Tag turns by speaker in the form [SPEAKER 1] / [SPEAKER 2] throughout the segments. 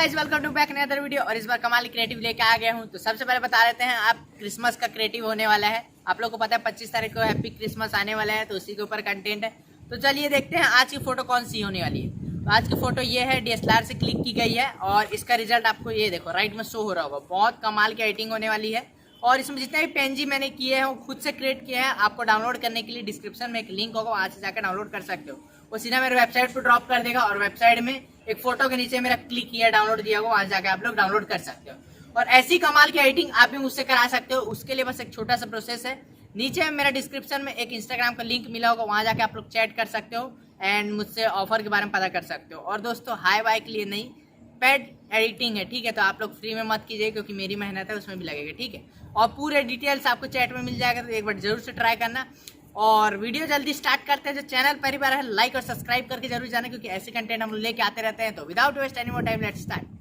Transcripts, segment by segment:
[SPEAKER 1] Guys, welcome to back another video. और इस बार कमाल क्रिएटिव लेके आ गया हूँ। तो सबसे पहले बता देते हैं, आप क्रिसमस का क्रिएटिव होने वाला है। आप लोग को पता है 25 तारीख को हैप्पी क्रिसमस आने वाला है, तो उसी के ऊपर कंटेंट है। तो चलिए देखते हैं आज की फोटो कौन सी होने वाली है। तो आज की फोटो ये है, DSLR से क्लिक की गई है और इसका रिजल्ट आपको ये देखो राइट में शो हो रहा होगा। बहुत कमाल की एडिटिंग होने वाली है। और इसमें जितने भी पेनजी मैंने किए हैं वो खुद से क्रिएट किए हैं। आपको डाउनलोड करने के लिए डिस्क्रिप्शन में एक लिंक होगा, वहाँ से जाकर डाउनलोड कर सकते हो। वो सीधा मेरे वेबसाइट पर ड्रॉप कर देगा और वेबसाइट में एक फोटो के नीचे मेरा क्लिक किया डाउनलोड दिया होगा, वहाँ जाकर आप लोग डाउनलोड कर सकते हो। और ऐसी कमाल की एडिटिंग आप भी मुझसे करा सकते हो। उसके लिए बस एक छोटा सा प्रोसेस है। नीचे मेरा डिस्क्रिप्शन में एक इंस्टाग्राम का लिंक मिला होगा, वहाँ जाके आप लोग चैट कर सकते हो एंड मुझसे ऑफर के बारे में पता कर सकते हो। और दोस्तों हाई वाई के लिए नहीं, पेड एडिटिंग है, ठीक है। तो आप लोग फ्री में मत कीजिए क्योंकि मेरी मेहनत है, उसमें भी लगेगा, ठीक है। और पूरे डिटेल्स आपको चैट में मिल जाएगा, तो एक बार जरूर से ट्राई करना। और वीडियो जल्दी स्टार्ट करते हैं। जो चैनल पहली बार है लाइक और सब्सक्राइब करके जरूर जाना, क्योंकि ऐसे कंटेंट हम लोग लेके आते रहते हैं। तो without waste any more time, let's start.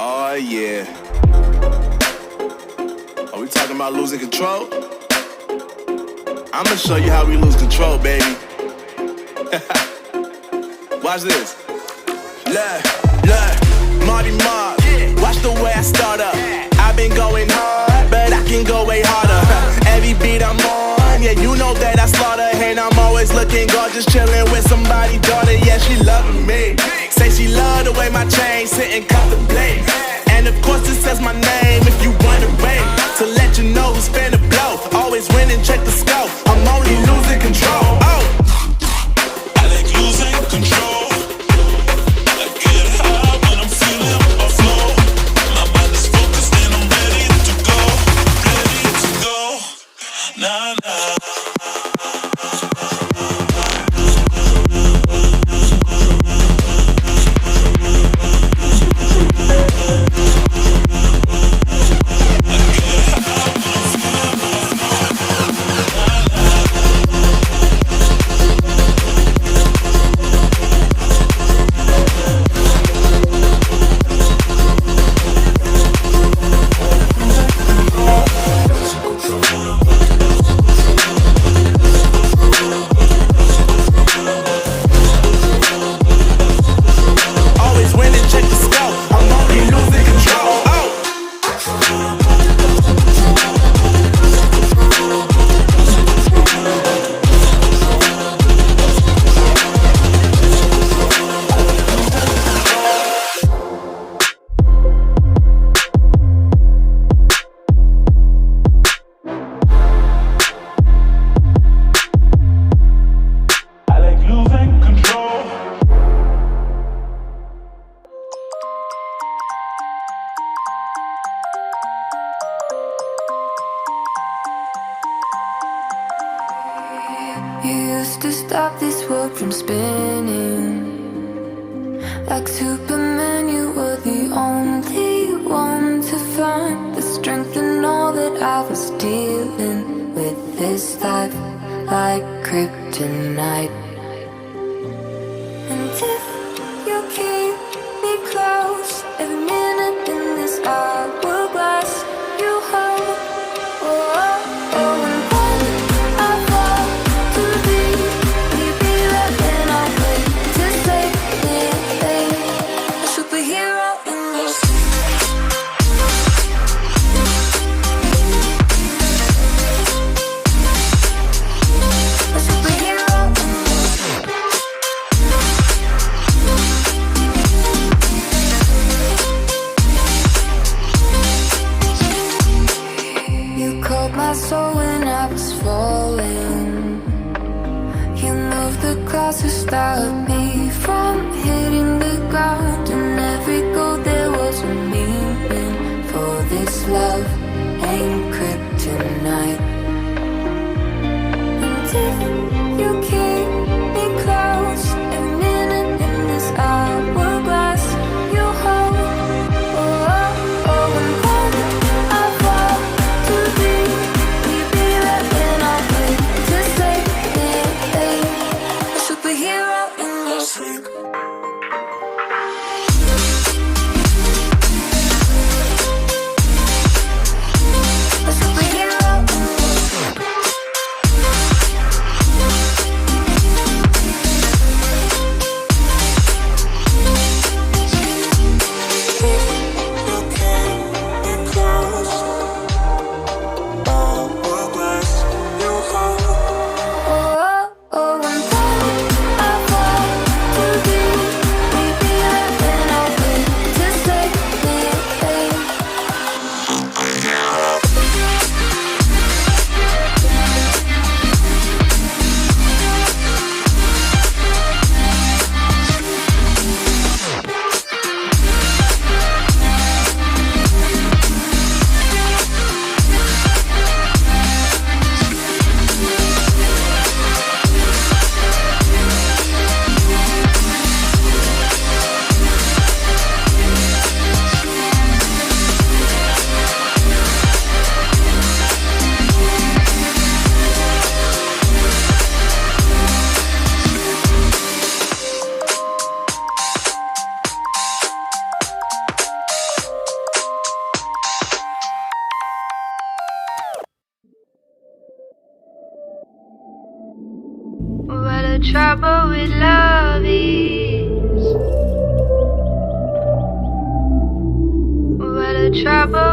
[SPEAKER 2] Oh yeah. Are we talking about losing control? I'm gonna show you how we lose control, baby. Watch this. Look, Marty Mark. Watch the way I start up. I've been going hard, but I can go way harder. Every beat I'm on, yeah, you know that I slaughter. And I'm always looking gorgeous, chilling with somebody's daughter. Yeah, she loving me. Say she love the way my chain sit and contemplate. And of course it says my name if you wanna wait. To let you know who's finna blow. Always win and check the scope. I'm only losing control. Oh, I like losing control. I get high when I'm feeling my flow. My mind is focused and I'm ready to go. Ready to go. Nah, nah.
[SPEAKER 3] You used to stop this world from spinning. Like Superman, you were the only one to find the strength in all that I was dealing with this life, like kryptonite. And if you keep me close, every minute in this hourglass, you hold. Oh, oh, oh. this love ain't kryptonite. And if you keep me close, every minute in this hourglass you hold. Oh, oh, oh, and when I fall too deep, will you be there when I wait to save me? A superhero in your sleep.
[SPEAKER 4] What the trouble with love is. What the trouble